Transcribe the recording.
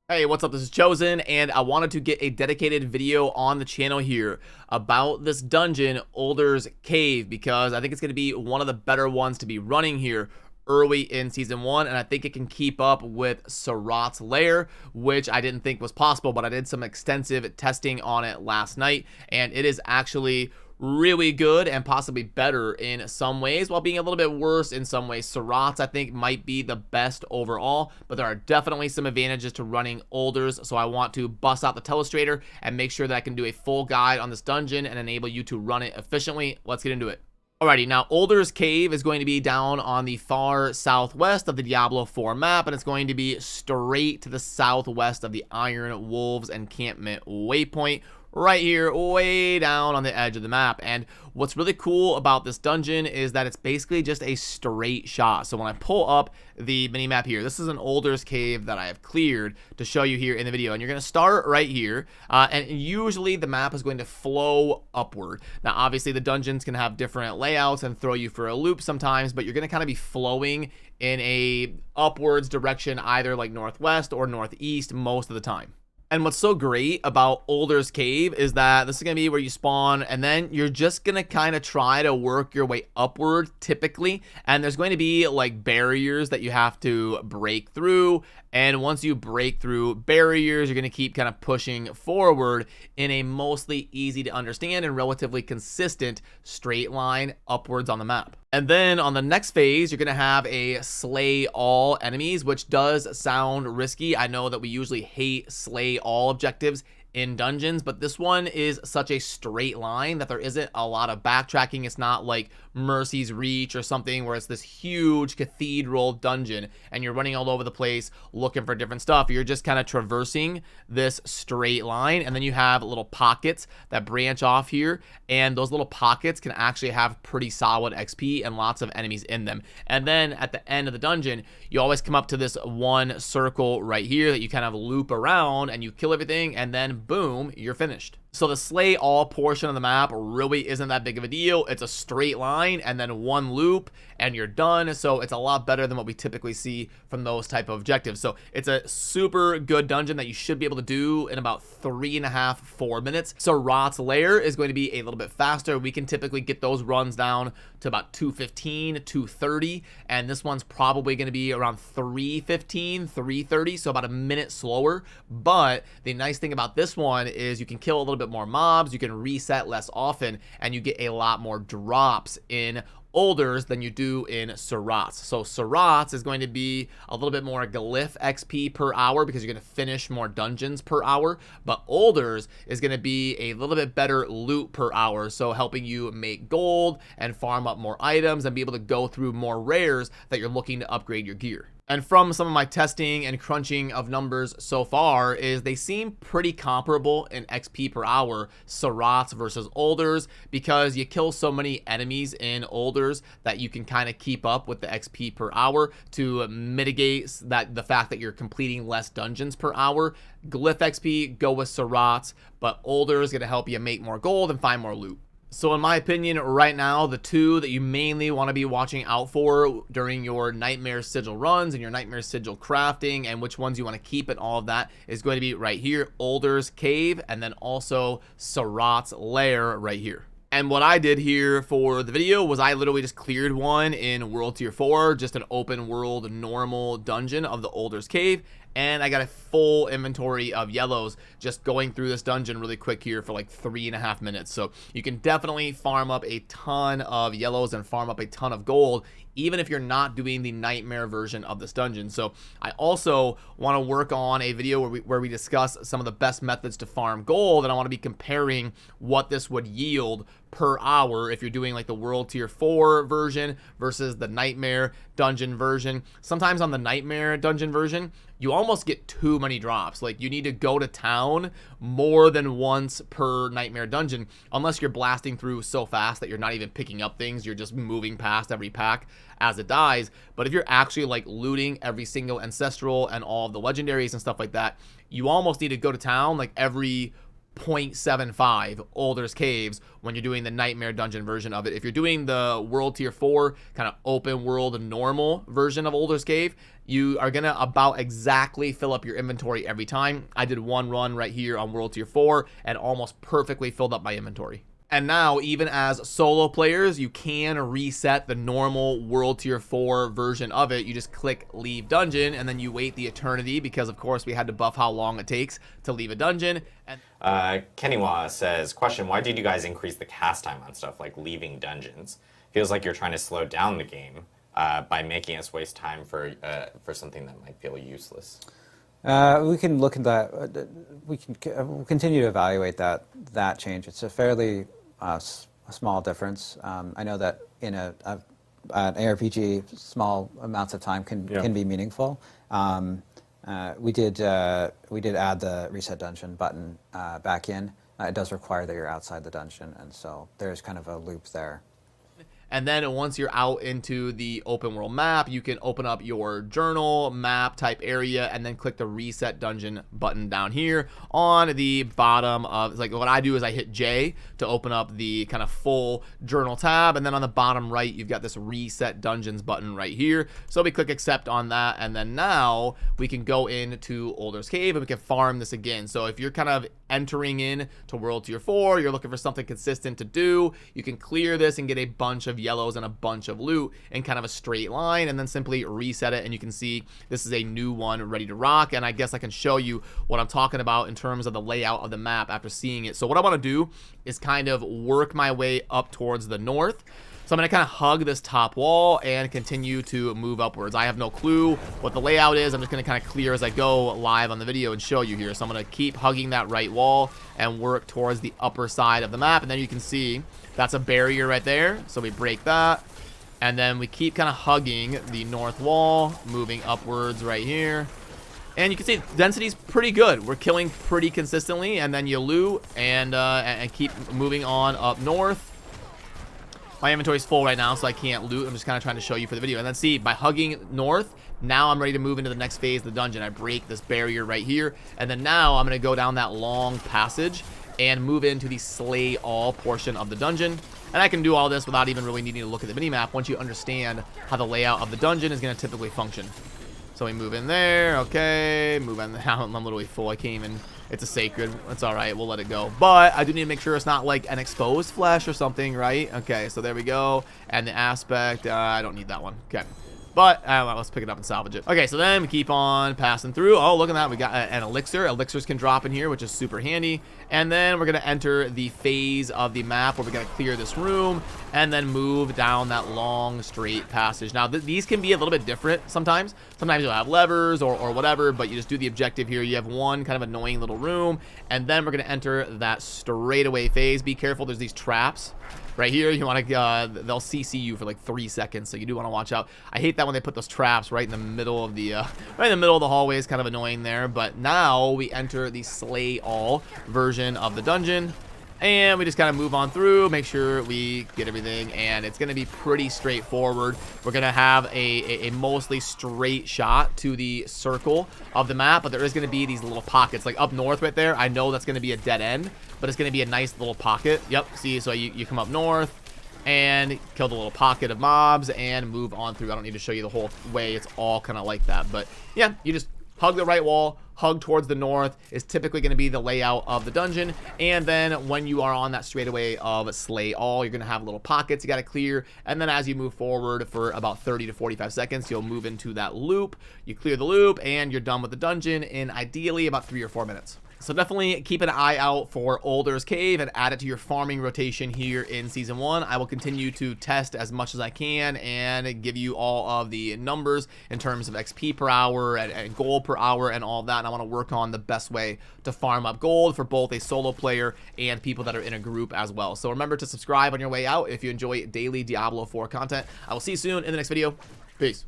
Hey, what's up? This is Chosen, and I wanted to get a dedicated video on the channel here about this dungeon, Older's Cave, because I think it's going to be one of the better ones to be running here early in Season 1, and I think it can keep up with Sarat's Lair, which I didn't think was possible, but I did some extensive testing on it last night, and it is actually really good and possibly better in some ways while being a little bit worse in some ways. Sarat's, I think, might be the best overall, but there are definitely some advantages to running Olders, so I want to bust out the Telestrator and make sure that I can do a full guide on this dungeon and enable you to run it efficiently. Let's get into it. Alrighty, now Older's Cave is going to be down on the far southwest of the Diablo 4 map, and it's going to be straight to the southwest of the Iron Wolves encampment waypoint, right here, way down on the edge of the map. And what's really cool about this dungeon is that it's basically just a straight shot. So when I pull up the mini map here, this is an Older's Cave that I have cleared to show you here in the video, and you're going to start right here, and usually the map is going to flow upward. Now obviously the dungeons can have different layouts and throw you for a loop sometimes, but you're going to kind of be flowing in a upwards direction, either like northwest or northeast most of the time. And what's so great about Older's Cave is that this is going to be where you spawn, and then you're just going to kind of try to work your way upward typically, and there's going to be like barriers that you have to break through, and once you break through barriers, you're going to keep kind of pushing forward in a mostly easy to understand and relatively consistent straight line upwards on the map. And then on the next phase, you're going to have a slay all enemies, which does sound risky. I know that we usually hate slay all objectives in dungeons, but this one is such a straight line that there isn't a lot of backtracking. It's not like Mercy's Reach or something where it's this huge cathedral dungeon and you're running all over the place looking for different stuff. You're just kind of traversing this straight line, and then you have little pockets that branch off here, and those little pockets can actually have pretty solid XP and lots of enemies in them. And then at the end of the dungeon, you always come up to this one circle right here that you kind of loop around and you kill everything, and then boom, you're finished. So the slay all portion of the map really isn't that big of a deal. It's a straight line and then one loop and you're done. So it's a lot better than what we typically see from those type of objectives. So it's a super good dungeon that you should be able to do in about 3.5 to 4 minutes. So Sarat's Lair is going to be a little bit faster. We can typically get those runs down to about 2:15, 2:30, and this one's probably going to be around 3:15, 3:30, so about a minute slower. But the nice thing about this one is you can kill a little bit more mobs, you can reset less often, and you get a lot more drops in Olders than you do in Sarat's. So Sarat's is going to be a little bit more glyph XP per hour because you're going to finish more dungeons per hour, but Olders is going to be a little bit better loot per hour, so helping you make gold and farm up more items and be able to go through more rares that you're looking to upgrade your gear. And from some of my testing and crunching of numbers so far is they seem pretty comparable in XP per hour, Sarat's versus Olders, because you kill so many enemies in Olders that you can kind of keep up with the XP per hour to mitigate the fact that you're completing less dungeons per hour. Glyph XP, go with Sarat's, but Older is going to help you make more gold and find more loot. So in my opinion, right now, the two that you mainly want to be watching out for during your Nightmare Sigil runs and your Nightmare Sigil crafting, and which ones you want to keep and all of that, is going to be right here, Older's Cave, and then also Sarat's Lair right here. And what I did here for the video was I literally just cleared one in World Tier 4, just an open world normal dungeon of the Older's Cave, and I got a full inventory of yellows just going through this dungeon really quick here for like 3.5 minutes. So you can definitely farm up a ton of yellows and farm up a ton of gold, even if you're not doing the nightmare version of this dungeon. So I also want to work on a video where we discuss some of the best methods to farm gold, and I want to be comparing what this would yield per hour if you're doing like the World Tier 4 version versus the Nightmare Dungeon version. Sometimes on the Nightmare Dungeon version, you almost get too many drops. Like you need to go to town more than once per Nightmare Dungeon, unless you're blasting through so fast that you're not even picking up things, you're just moving past every pack as it dies. But if you're actually like looting every single ancestral and all of the legendaries and stuff like that, you almost need to go to town like every 0.75 Older's Caves when you're doing the Nightmare Dungeon version of it. If you're doing the World Tier 4 kind of open world normal version of Older's Cave, you are gonna about exactly fill up your inventory every time. I did one run right here on World Tier 4 and almost perfectly filled up my inventory. And now, even as solo players, you can reset the normal World Tier 4 version of it. You just click Leave Dungeon, and then you wait the eternity, because of course we had to buff how long it takes to leave a dungeon. And Kennywa says, question, why did you guys increase the cast time on stuff like leaving dungeons? Feels like you're trying to slow down the game by making us waste time for something that might feel useless. We can look at that. We'll continue to evaluate that change. It's a fairly small difference. I know that in an ARPG, small amounts of time can be meaningful. We did add the reset dungeon button back in. It does require that you're outside the dungeon, and so there's kind of a loop there. And then once you're out into the open world map, you can open up your journal map type area and then click the reset dungeon button down here on the bottom of, like, what I do is I hit J to open up the kind of full journal tab. And then on the bottom right, you've got this reset dungeons button right here. So we click accept on that. And then now we can go into Older's Cave and we can farm this again. So if you're kind of entering in to World Tier 4, you're looking for something consistent to do, you can clear this and get a bunch of yellows and a bunch of loot in kind of a straight line, and then simply reset it, and you can see this is a new one ready to rock. And I guess I can show you what I'm talking about in terms of the layout of the map after seeing it. So what I want to do is kind of work my way up towards the north. So I'm going to kind of hug this top wall and continue to move upwards. I have no clue what the layout is. I'm just going to kind of clear as I go live on the video and show you here. So I'm going to keep hugging that right wall and work towards the upper side of the map. And then you can see that's a barrier right there. So we break that. And then we keep kind of hugging the north wall, moving upwards right here. And you can see density's pretty good. We're killing pretty consistently. And then you loot and keep moving on up north. My inventory's full right now, so I can't loot. I'm just kind of trying to show you for the video. And then see, by hugging north, now I'm ready to move into the next phase of the dungeon. I break this barrier right here. And then now I'm going to go down that long passage and move into the slay all portion of the dungeon. And I can do all this without even really needing to look at the minimap once you understand how the layout of the dungeon is going to typically function. So we move in there. Okay. Move in. I'm literally full. I can't even. It's a sacred. It's all right. We'll let it go. But I do need to make sure it's not like an exposed flesh or something, right? Okay. So there we go. And the aspect. I don't need that one. Okay. But let's pick it up and salvage it. Okay, so then we keep on passing through. Oh, look at that. We got an elixir. Elixirs can drop in here, which is super handy. And then we're going to enter the phase of the map where we're going to clear this room and then move down that long, straight passage. Now, these can be a little bit different sometimes. Sometimes you'll have levers or whatever, but you just do the objective here. You have one kind of annoying little room, and then we're going to enter that straightaway phase. Be careful. There's these traps. Right here, you want to, they'll CC you for like 3 seconds, so you do want to watch out. I hate that when they put those traps right in the middle of the, hallway is kind of annoying there. But now we enter the slay all version of the dungeon, and we just kind of move on through, make sure we get everything, and it's going to be pretty straightforward. We're going to have a mostly straight shot to the circle of the map, but there is going to be these little pockets, like up north right there. I know that's going to be a dead end, but it's going to be a nice little pocket. Yep, see, so you come up north and kill the little pocket of mobs and move on through. I don't need to show you the whole way. It's all kind of like that. But yeah, you just hug the right wall, hug towards the north is typically going to be the layout of the dungeon. And then when you are on that straightaway of slay all, you're going to have little pockets you got to clear. And then as you move forward for about 30 to 45 seconds, you'll move into that loop. You clear the loop and you're done with the dungeon in ideally about 3 or 4 minutes. So definitely keep an eye out for Older's Cave and add it to your farming rotation here in Season 1. I will continue to test as much as I can and give you all of the numbers in terms of XP per hour and gold per hour and all of that. And I want to work on the best way to farm up gold for both a solo player and people that are in a group as well. So remember to subscribe on your way out if you enjoy daily Diablo 4 content. I will see you soon in the next video. Peace.